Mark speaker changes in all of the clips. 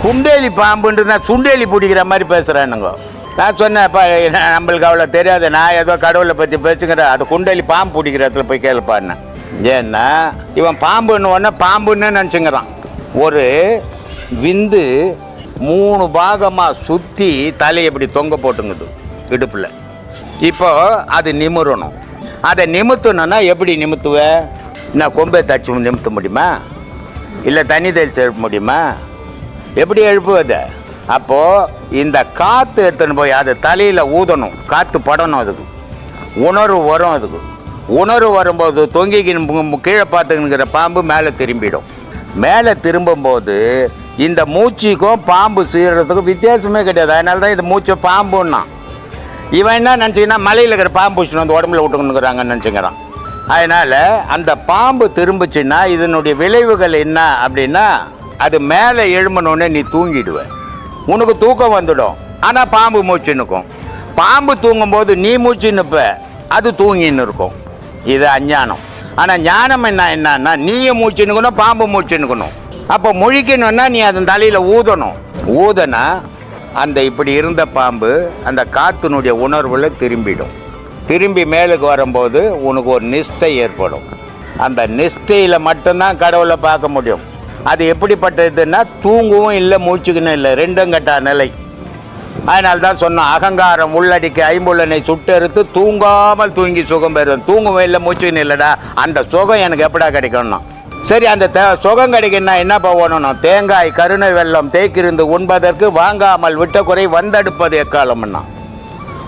Speaker 1: குண்டேலி பாம்புன்றது தான் சுண்டேலி பிடிக்கிற மாதிரி பேசுகிறானுங்க. நான் சொன்னேன்ப்பா நம்மளுக்கு அவ்வளோ தெரியாது, நான் ஏதோ கடவுளை பற்றி பேசுகிறேன், அது குண்டேலி பாம்பு பிடிக்கிற இடத்துல போய் கேளுப்பான்னு. ஏன்னா இவன் பாம்புன்னு ஒன்று பாம்புன்னு நினச்சிங்கிறான். ஒரு விந்து 3 பாகமாக சுற்றி தலையை இப்படி தொங்க போட்டுங்குது இடுப்பில். இப்போ அது நிமிரணும். அதை நிமித்தணுன்னா எப்படி நிமித்துவ? நான் கொம்பை தச்சு நிமித்த முடியுமா? இல்லை தண்ணி தெளிச்சு எழுப்ப முடியுமா? எப்படி எழுப்புவது? அப்போது இந்த காற்று எடுத்துன்னு போய் அது தலையில் ஊதணும், காற்று படணும், அதுக்கு உணர்வு வரும். அதுக்கு உணர்வு வரும்போது தொங்கிக்கின்னு கீழே பார்த்துக்கிற பாம்பு மேலே திரும்பிடும். மேலே திரும்பும்போது இந்த மூச்சுக்கும் பாம்பு சீரத்துக்கும் வித்தியாசமே கிடையாது. அதனால தான் இது மூச்சை பாம்புன்னா. இவன் என்ன நினச்சிங்கன்னா மலையில் இருக்கிற பாம்பு பிடிச்சின்னு வந்து உடம்புல விட்டுக்கணுங்கிறாங்கன்னு நினச்சிக்கிறான். அதனால் அந்த பாம்பு திரும்பிச்சுன்னா இதனுடைய விளைவுகள் என்ன அப்படின்னா, அது மேலே எழுமணுன்னே நீ தூங்கிடுவ, உனக்கு தூக்கம் வந்துடும். ஆனால் பாம்பு மூச்சுன்னுக்கும். பாம்பு தூங்கும்போது நீ மூச்சுன்னுப்ப, அது தூங்கின்னு இருக்கும். இது அஞ்ஞானம். ஆனால் ஞானம் என்னன்னா நீயும் மூச்சுன்னுக்கணும், பாம்பு மூச்சுன்னுக்கணும். அப்போ முழிக்கணும்னா நீ அதன் தலையில் ஊதணும். ஊதனா அந்த இப்படி இருந்த பாம்பு அந்த காற்றினுடைய உணர்வில் திரும்பிடும். திரும்பி மேலுக்கு வரும்போது உனக்கு ஒரு நிஷ்டை ஏற்படும். அந்த நிஷ்டையில் மட்டும்தான் கடவுளை பார்க்க முடியும். அது எப்படிப்பட்டதுன்னா தூங்கவும் இல்லை, மூச்சுக்கணும் இல்லை, ரெண்டும் கட்டா நிலை. அதனால தான் சொன்னோம், அகங்காரம் உள்ளடிக்க ஐம்புலனை சுட்டெடுத்து தூங்காமல் தூங்கி சுகம் பெறும். தூங்கவும் இல்லை, மூச்சுக்கணும் இல்லைடா, அந்த சுகம் எனக்கு எப்படா கிடைக்கணும்? சரி, அந்த சுகம் கிடைக்குன்னா என்ன போகணும்? தேங்காய் கருணை வெள்ளம் தேய்க்கிருந்து உண்பதற்கு வாங்காமல் விட்ட குறை வந்தெடுப்பது எக்காலம்னா.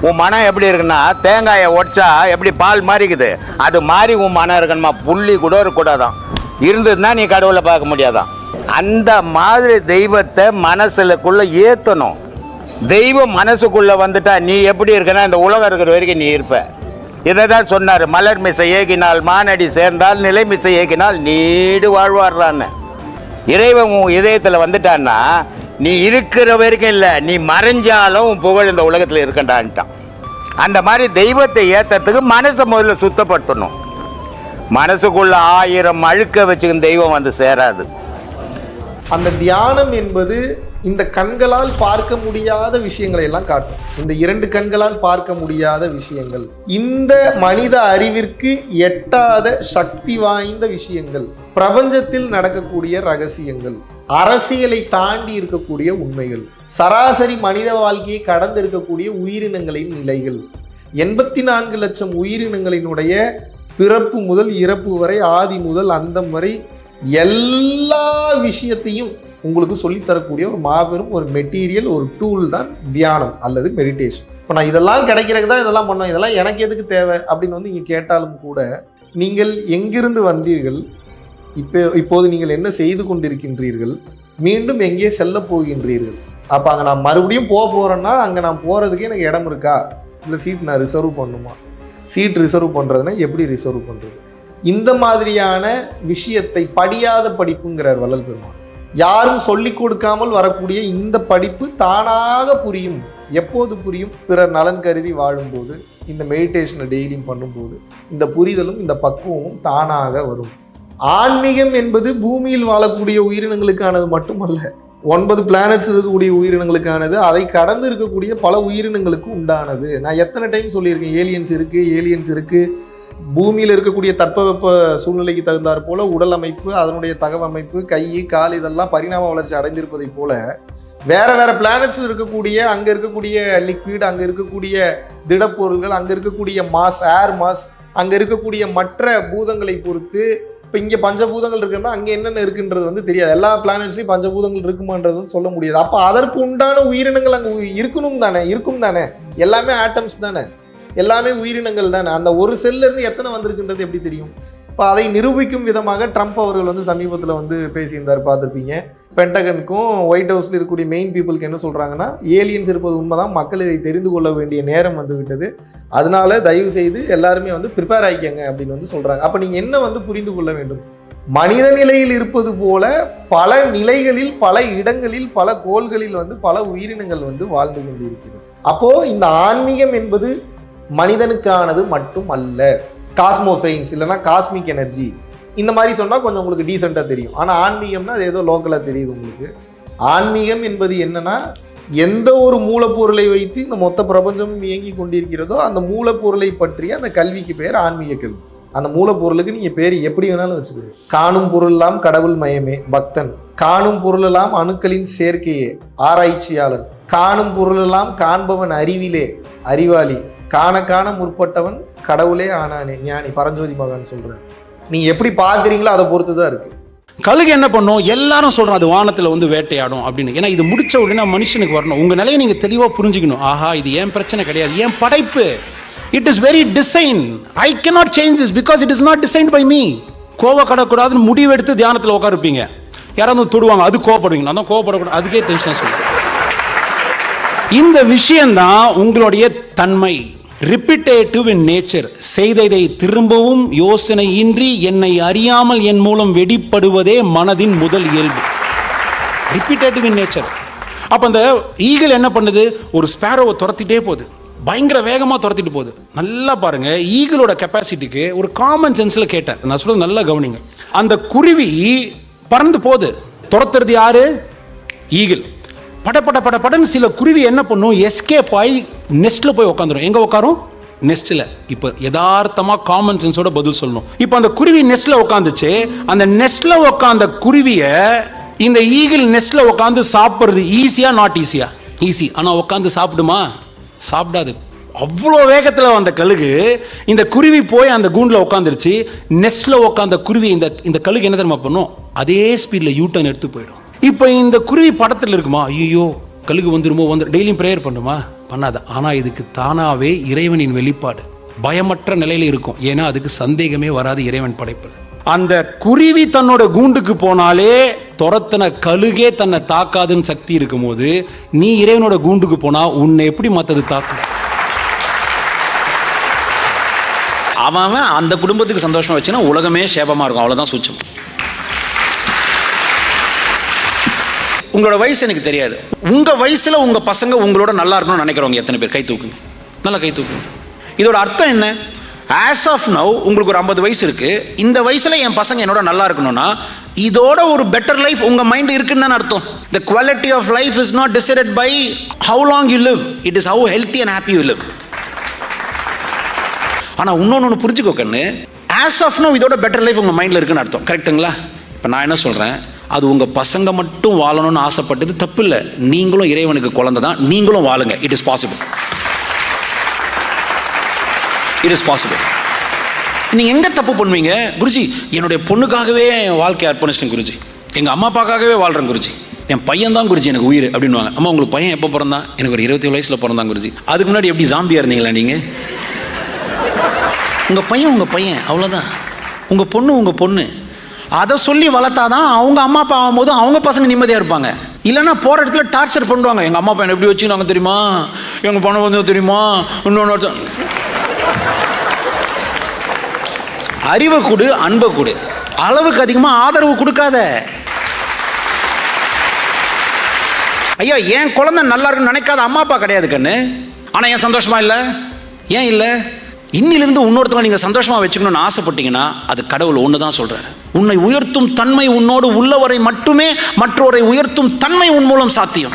Speaker 1: உன் மனம் எப்படி இருக்குன்னா, தேங்காயை உடைச்சா எப்படி பால் மாறிக்குது, அது மாதிரி உன் மனம் இருக்கணுமா. புள்ளி கூட இருக்கக்கூடாதான். இருந்ததுன்னா நீ கடவுளை பார்க்க முடியாதான். அந்த மாதிரி தெய்வத்தை மனசுக்குள்ளே ஏற்றணும். தெய்வம் மனசுக்குள்ளே வந்துட்டா நீ எப்படி இருக்கனா இந்த உலகம் இருக்கிற வரைக்கும் நீ இருப்ப. இதை தான் சொன்னார், மலர் மிசை ஏகினால் மானடி சேர்ந்தால் நிலை மிசை ஏகினால் நீடு வாழ்வாடுறான்னு. இறைவன் உன் இதயத்தில் வந்துட்டான்னா நீ இருக்கிற வரைக்கும் இல்லை, நீ மறைஞ்சாலும் உன் புகழ் இந்த உலகத்தில் இருக்கண்டான்ட்டான். அந்த மாதிரி தெய்வத்தை ஏற்றுறதுக்கு மனசை முதல்ல சுத்தப்படுத்தணும். மனசுக்குள்ள 1000 அழுக்க வச்சுக்கிற தெய்வம் வந்து சேராது.
Speaker 2: அந்த தியானம் என்பது இந்த கண்களால் பார்க்க முடியாத விஷயங்களை எல்லாம் காட்டும். இந்த 2 கண்களால் பார்க்க முடியாத விஷயங்கள், இந்த மனித அறிவிற்கு எட்டாத சக்தி வாய்ந்த விஷயங்கள், பிரபஞ்சத்தில் நடக்கக்கூடிய ரகசியங்கள், அரசியலை தாண்டி இருக்கக்கூடிய உண்மைகள், சராசரி மனித வாழ்க்கையை கடந்து இருக்கக்கூடிய உயிரினங்களின் நிலைகள், 84 லட்சம் உயிரினங்களினுடைய பிறப்பு முதல் இறப்பு வரை, ஆதி முதல் அந்தம் வரை எல்லா விஷயத்தையும் உங்களுக்கு சொல்லித்தரக்கூடிய ஒரு மாபெரும் ஒரு மெட்டீரியல், ஒரு டூல் தான் தியானம் அல்லது மெடிடேஷன். இப்போ நான் இதெல்லாம் கிடைக்கிறதுக்கு தான் இதெல்லாம் பண்ணோம், இதெல்லாம் எனக்கு எதுக்கு தேவை அப்படின்னு வந்து நீங்கள் கேட்டாலும் கூட, நீங்கள் எங்கிருந்து வந்தீர்கள், இப்போது நீங்கள் என்ன செய்து கொண்டிருக்கின்றீர்கள், மீண்டும் எங்கே செல்ல போகின்றீர்கள், அப்போ அங்கே நான் மறுபடியும் போகிறேன்னா அங்கே நான் போகிறதுக்கு எனக்கு இடம் இருக்கா, இல்லை சீட் நான் ரிசர்வ் பண்ணுமா? சீட் ரிசர்வ் பண்ணுறதுனா எப்படி ரிசர்வ் பண்ணுறது? இந்த மாதிரியான விஷயத்தை படியாத படிப்புங்கிறார் வள்ளல் பெருமான். யாரும் சொல்லிக் கொடுக்காமல் வரக்கூடிய இந்த படிப்பு தானாக புரியும். எப்போது புரியும்? பிறர் நலன் கருதி வாழும்போது, இந்த மெடிடேஷனை டெய்லியும் பண்ணும்போது இந்த புரிதலும் இந்த பக்குவமும் தானாக வரும். ஆன்மீகம் என்பது பூமியில் வாழக்கூடிய உயிரினங்களுக்கானது மட்டுமல்ல, 9 பிளானட்ஸ் இருக்கக்கூடிய உயிரினங்களுக்கானது, அதை கடந்து இருக்கக்கூடிய பல உயிரினங்களுக்கு உண்டானது. நான் எத்தனை டைம் சொல்லியிருக்கேன், ஏலியன்ஸ் இருக்கு. பூமியில் இருக்கக்கூடிய தட்பவெப்ப சூழ்நிலைக்கு தகுந்தாற் போல உடல் அமைப்பு, அதனுடைய தகவமைப்பு, கை கால் இதெல்லாம் பரிணாம வளர்ச்சி அடைந்திருப்பதை போல வேற வேற பிளானட்ஸில் இருக்கக்கூடிய, அங்கே இருக்கக்கூடிய லிக்விட், அங்கே இருக்கக்கூடிய திடப்பொருள்கள், அங்கே இருக்கக்கூடிய மாஸ், ஏர் மாஸ், அங்கே இருக்கக்கூடிய மற்ற பூதங்களை பொறுத்து, இப்போ இங்கே பஞ்சபூதங்கள் இருக்குன்னா அங்கே என்னென்ன இருக்குன்றது வந்து தெரியாது. எல்லா பிளானட்ஸ்லையும் பஞ்சபூதங்கள் இருக்குமான்றது சொல்ல முடியாது. அப்போ அதற்கு உண்டான உயிரினங்கள் அங்கே இருக்கும் தானே. எல்லாமே ஆட்டம்ஸ் தானே, எல்லாமே உயிரினங்கள் தானே. அந்த ஒரு செல்லிருந்து எத்தனை வந்திருக்குன்றது எப்படி தெரியும்? இப்போ அதை நிரூபிக்கும் விதமாக ட்ரம்ப் அவர்கள் வந்து சமீபத்தில் வந்து பேசியிருந்தார், பார்த்துருப்பீங்க. பென்டகனுக்கும் ஒயிட் ஹவுஸில் இருக்கக்கூடிய மெயின் பீப்புளுக்கு என்ன சொல்கிறாங்கன்னா, ஏலியன்ஸ் இருப்பது உண்மைதான், மக்கள் இதை தெரிந்து கொள்ள வேண்டிய நேரம் வந்து விட்டது, அதனால தயவு செய்து எல்லாருமே வந்து ப்ரிப்பேர் ஆகிக்கங்க அப்படின்னு வந்து சொல்கிறாங்க. அப்போ நீங்கள் என்ன வந்து புரிந்து கொள்ள வேண்டும்? மனித நிலையில் இருப்பது போல பல நிலைகளில், பல இடங்களில், பல கோள்களில் வந்து பல உயிரினங்கள் வந்து வாழ்ந்து கொண்டிருக்கிறது. அப்போது இந்த ஆன்மீகம் என்பது மனிதனுக்கானது மட்டும் அல்ல. காஸ்மோ சயின்ஸ் இல்லைனா காஸ்மிக் எனர்ஜி இந்த மாதிரி சொன்னால் கொஞ்சம் உங்களுக்கு டீசெண்டாக தெரியும். ஆனால் ஆன்மீகம்னா அது ஏதோ லோக்கலாக தெரியுது உங்களுக்கு. ஆன்மீகம் என்பது என்னன்னா, எந்த ஒரு மூலப்பொருளை வைத்து இந்த மொத்த பிரபஞ்சமும் இயங்கி கொண்டிருக்கிறதோ அந்த மூலப்பொருளை பற்றிய அந்த கல்விக்கு பேர் ஆன்மீக கல்வி. அந்த மூலப்பொருளுக்கு நீங்க பேர் எப்படி வேணாலும் வச்சுக்கோங்க. காணும் பொருளெல்லாம் கடவுள் மயமே பக்தன், காணும் பொருளெல்லாம் அணுக்களின் சேர்க்கையே ஆராய்ச்சியாளன், காணும் பொருளெல்லாம் காண்பவன் அறிவிலே அறிவாளி, காண காண முற்பட்டவன் கடவுளே ஆனானே ஞானி, பரஞ்சோதி மகான் சொல்றாரு. நீங்க எப்படி பாக்குறீங்களோ அதை பொறுத்துதான் இருக்கு.
Speaker 3: கழுகு என்ன பண்ணும்? எல்லாரும் சொல்றோம் அது வானத்துல வந்து வேட்டையாடும் அப்படின்னு. ஏன்னா இது முடிச்ச உடனே மனுஷனுக்கு வரணும். உங்க நிலையை நீங்க தெளிவா புரிஞ்சுக்கணும். ஆஹா, இது ஏன் பிரச்சனை கிடையாது, ஏன் படைப்பு. It is very design. I cannot change this because it is not designed by me. கோவப்படக்கூடாதுன்னு முடிவெடுத்து தியானத்தில் உட்காருப்பீங்க. யாராவது தொடுவாங்க, அது கோவப்படுவீங்க. நான் தான் கோவப்படக்கூடாது, அதுக்கே டென்ஷன் சொல்லுவேன். இந்த விஷயம்தான் உங்களுடைய தன்மை. Repetitive in nature. செய்ததை திரும்பவும் யோசனை இன்றி என்னை அறியாமல் என் மூலம் வெடிப்படுவதே மனதின் முதல் இயல்பு. Repetitive in nature. அப்போ அந்த ஈகிள் என்ன பண்ணுது? ஒரு ஸ்பேரோவை துரத்திட்டே போகுது, பயங்கர வேகமாக துரத்திட்டு போகுது. நல்லா பாருங்க, ஈகிளோட கெப்பாசிட்டிக்கு ஒரு காமன் சென்ஸில் கேட்டேன். நான் சொல்றது நல்லா கவனிங்க. அந்த குருவி பறந்து போகுது, துரத்துறது யாரு? ஈகிள். படன்னு சில குருவி என்ன பண்ணும்? எஸ்கேப் ஆகி நெஸ்ட்ல போய் உட்காந்துரும். எங்க உட்காரும்? நெஸ்ட்ல. இப்போ யதார்த்தமா காமன் சென்ஸோட பதில் சொல்லணும். இப்போ அந்த குருவி நெஸ்ட்ல உட்காந்துச்சு. அந்த நெஸ்ட்ல உட்காந்த குருவிய இந்த ஈகிள் நெஸ்ட்ல உட்காந்து சாப்பிடுறது ஈஸியா? நாட் ஈஸியா? ஈஸி. ஆனா உட்காந்து சாப்பிடுமா? சாப்பிடாது. அவ்வளோ வேகத்தில் வந்த கழுகு இந்த குருவி போய் அந்த கூண்டில் உட்காந்துருச்சு. நெஸ்ட்ல உட்காந்த குருவி இந்த கழுகு என்ன தெரியுமா பண்ணும்? அதே ஸ்பீட்ல யூட்டர்ன் எடுத்து போயிடும். இப்போ இந்த குருவி படத்தில் இருக்குமா? ஐயோ கழுகு வந்துருமோ, டெய்லியும் ப்ரேயர் பண்ணுமா? பண்ணாத. ஆனால் இதுக்கு தானாகவே இறைவனின் வெளிப்பாடு பயமற்ற நிலையில் இருக்கும். ஏன்னா அதுக்கு சந்தேகமே வராது இறைவன் படைப்பு. அந்த குருவி தன்னோட கூண்டுக்கு போனாலே துரத்தின கழுகே தன்னை தாக்காதுன்னு சக்தி இருக்கும் போது, நீ இறைவனோட கூண்டுக்கு போனா உன்னை எப்படி மற்றது தாக்கும்?
Speaker 4: அவன் அந்த குடும்பத்துக்கு சந்தோஷமா வச்சுன்னா உலகமே சேபமா இருக்கும். அவ்வளவுதான் சூட்சம். உங்களோட வயசு எனக்கு தெரியாது. உங்க வயசுல உங்க பசங்க உங்களோட நல்லா இருக்கணும்னு நினைக்கிறவங்க எத்தனை பேர்? கை தூக்குங்க. நல்லா கை தூக்குங்க. இதோட அர்த்தம் என்ன? ஆஸ் ஆஃப் நவ் உங்களுக்கு ஒரு 50 வயசு இருக்கு. இந்த வயசுல என் பசங்க என்னோட நல்லா இருக்கணும்னா இதோட ஒரு பெட்டர் லைஃப் உங்க மைண்ட் இருக்குன்னு தான் அர்த்தம். The quality of life is not decided by how long you live. It is how healthy and happy you live. ஆனா இன்னொன்னு புரிஞ்சுக்கோ கண்ணு, ஆஸ் ஆஃப் நவ் இதோட பெட்டர் லைஃப் உங்க மைண்ட்ல இருக்குன்னு அர்த்தம். கரெக்டுங்களா? இப்போ நான் என்ன சொல்றேன், அது உங்க பசங்க மட்டும் வாழணும்னு ஆசைப்பட்டது தப்பு இல்லை. நீங்களும் இறைவனுக்கு குழந்தை தான், நீங்களும் வாழுங்க. It is possible. It is possible. நீங்க எங்க தப்பு பண்ணுவீங்க? குருஜி என்னுடைய பொண்ணுக்காகவே என் வாழ்க்கையை அர்ப்பணிச்சிட்டேன் குருஜி, எங்க அம்மா அப்பாக்காகவே வாழ்றேன் குருஜி, என் பையன் தான் குருஜி எனக்கு உயிர் அப்படின்வாங்க. அம்மா உங்களுக்கு பையன் எப்போ பிறந்தான்? எனக்கு ஒரு 27 வயசுல பிறந்தான் குருஜி. அதுக்கு முன்னாடி எப்படி ஜாம்பியா இருந்தீங்களா நீங்க? உங்க பையன் அவ்வளோதான். உங்க பொண்ணு அதை சொல்லி வளர்த்தாதான் அவங்க அம்மா அப்பா ஆகும்போது அவங்க பசங்க நிம்மதியாக இருப்பாங்க. இல்லைன்னா போகிற இடத்துல டார்ச்சர் பண்ணுவாங்க. எங்கள் அம்மா அப்பா என்ன எப்படி வச்சுக்கிறாங்க தெரியுமா, எங்கள் பொண்ணு வந்து தெரியுமா, இன்னொன்று அறிவை கொடு, அன்பை கொடு, அளவுக்கு அதிகமாக ஆதரவு கொடுக்காத. ஐயா என் குழந்தை நல்லா இருக்குன்னு நினைக்காத அம்மா அப்பா கிடையாது கண்ணு. ஆனால் ஏன் சந்தோஷமா இல்லை? ஏன் இல்லை? இன்னிலிருந்து இன்னொருத்தவங்க நீங்கள் சந்தோஷமாக வச்சுக்கணும்னு ஆசைப்பட்டீங்கன்னா அது கடவுள் ஒன்று தான் சொல்கிறாரு. உன்னை உயர்த்தும் தன்மை உன்னோடு உள்ளவரை மட்டுமே மற்றோரை உயர்த்தும் தன்மை உன் மூலம் சாத்தியம்.